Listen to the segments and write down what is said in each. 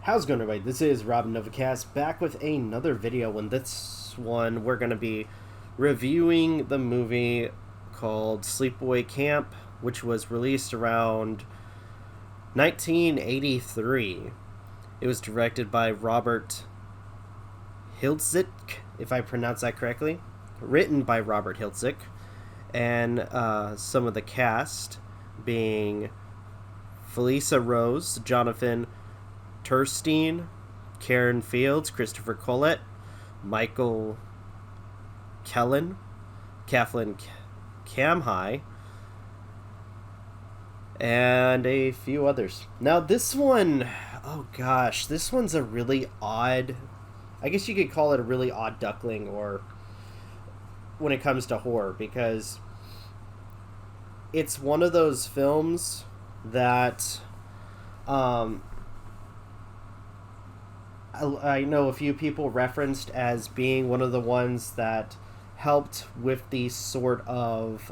How's it going, everybody? This is Rob Novakast back with another video. In this one, we're going to be reviewing the movie called Sleepaway Camp, which was released around 1983. It was directed by Robert Hiltzik, if I pronounce that correctly. Written by Robert Hiltzik. And some of the cast being Felissa Rose, Jonathan Turstein, Karen Fields, Christopher Collett, Michael Kellen, Kathleen Kamhai, and a few others. Now this one, oh gosh, this one's a really odd, I guess you could call it a really odd duckling, or when it comes to horror, because it's one of those films that I know a few people referenced as being one of the ones that helped with the sort of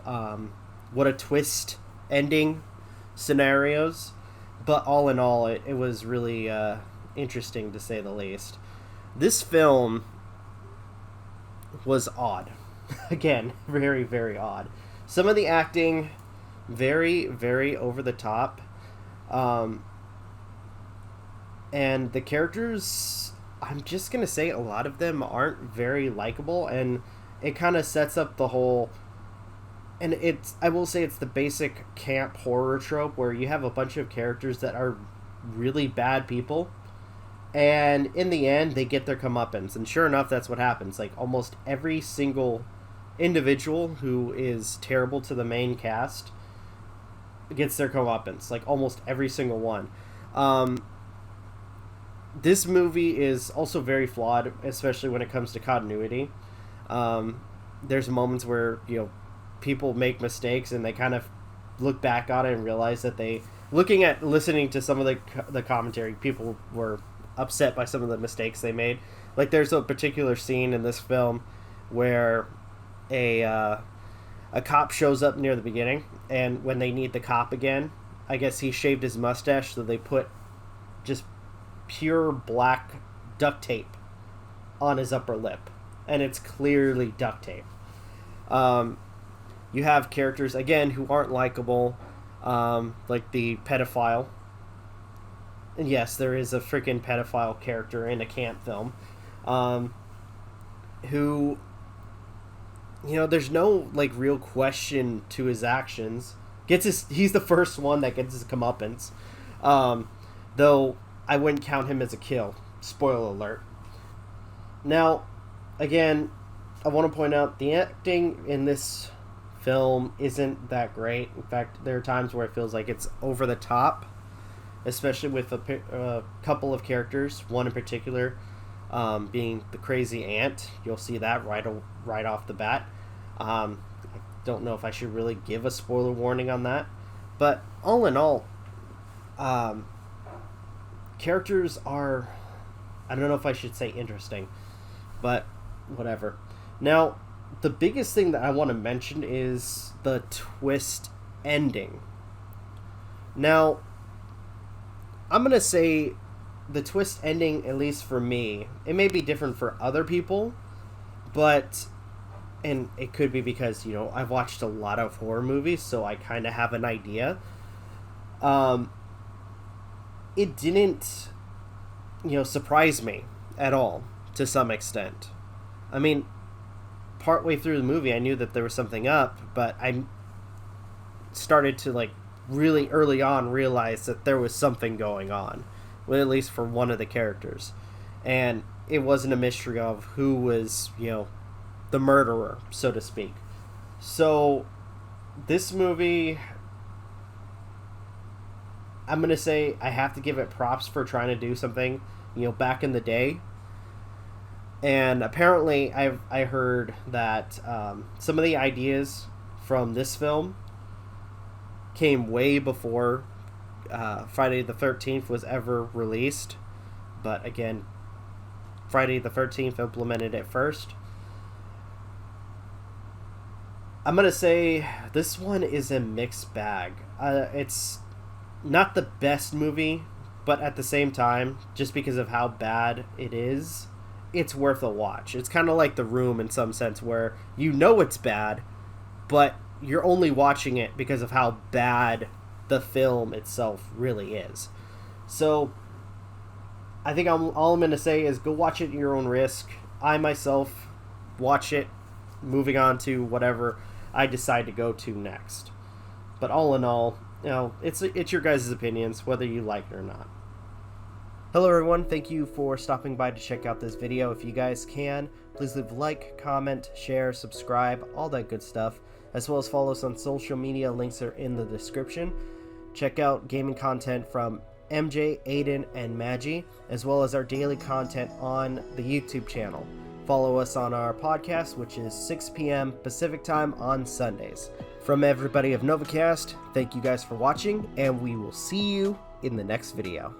what a twist ending scenarios, but all in all, it was really interesting, to say the least. This film was odd. Again, very, very odd. Some of the acting, very, very over the top. And the characters, I'm just going to say a lot of them aren't very likable, and it kind of sets up the whole, and I will say it's the basic camp horror trope where you have a bunch of characters that are really bad people, and in the end they get their comeuppance, and sure enough, that's what happens. Like, almost every single individual who is terrible to the main cast gets their comeuppance, like almost every single one. This movie is also very flawed, especially when it comes to continuity. There's moments where, people make mistakes and they kind of look back on it and realize that listening to some of the commentary, people were upset by some of the mistakes they made. Like, there's a particular scene in this film where a cop shows up near the beginning, and when they need the cop again, I guess he shaved his mustache, so they put just pure black duct tape on his upper lip, and it's clearly duct tape. You have characters, again, who aren't likable, like the pedophile. And yes, there is a freaking pedophile character in a camp film, who, there's no real question to his actions. He's the first one that gets his comeuppance, though I wouldn't count him as a kill. Spoiler alert. Now, again, I want to point out the acting in this film isn't that great. In fact, there are times where it feels like it's over the top, especially with a couple of characters. One in particular being the crazy aunt. You'll see that right off the bat. I don't know if I should really give a spoiler warning on that, but all in all, characters are, I don't know if I should say interesting, but whatever. Now, the biggest thing that I want to mention is the twist ending. Now, I'm going to say the twist ending, at least for me, it may be different for other people, but, and it could be because, I've watched a lot of horror movies, so I kind of have an idea. It didn't, surprise me at all, to some extent. I mean, partway through the movie, I knew that there was something up, but I started to, really early on realize that there was something going on, well, at least for one of the characters. And it wasn't a mystery of who was, the murderer, so to speak. So, this movie, I'm going to say I have to give it props for trying to do something, back in the day. And apparently I heard that some of the ideas from this film came way before Friday the 13th was ever released. But again, Friday the 13th implemented it first. I'm gonna say this one is a mixed bag. It's not the best movie, but at the same time, just because of how bad it is, it's worth a watch. It's kind of like The Room in some sense, where you know it's bad, but you're only watching it because of how bad the film itself really is. So I think all I'm going to say is go watch it at your own risk. I myself watch it, moving on to whatever I decide to go to next. But all in all, it's your guys' opinions, whether you like it or not. Hello everyone, thank you for stopping by to check out this video. If you guys can, please leave a like, comment, share, subscribe, all that good stuff, as well as follow us on social media. Links are in the description. Check out gaming content from MJ, Aden, and Magi, as well as our daily content on the YouTube channel. Follow us on our podcast, which is 6 p.m. Pacific time on Sundays. From everybody of Novakast, thank you guys for watching, and we will see you in the next video.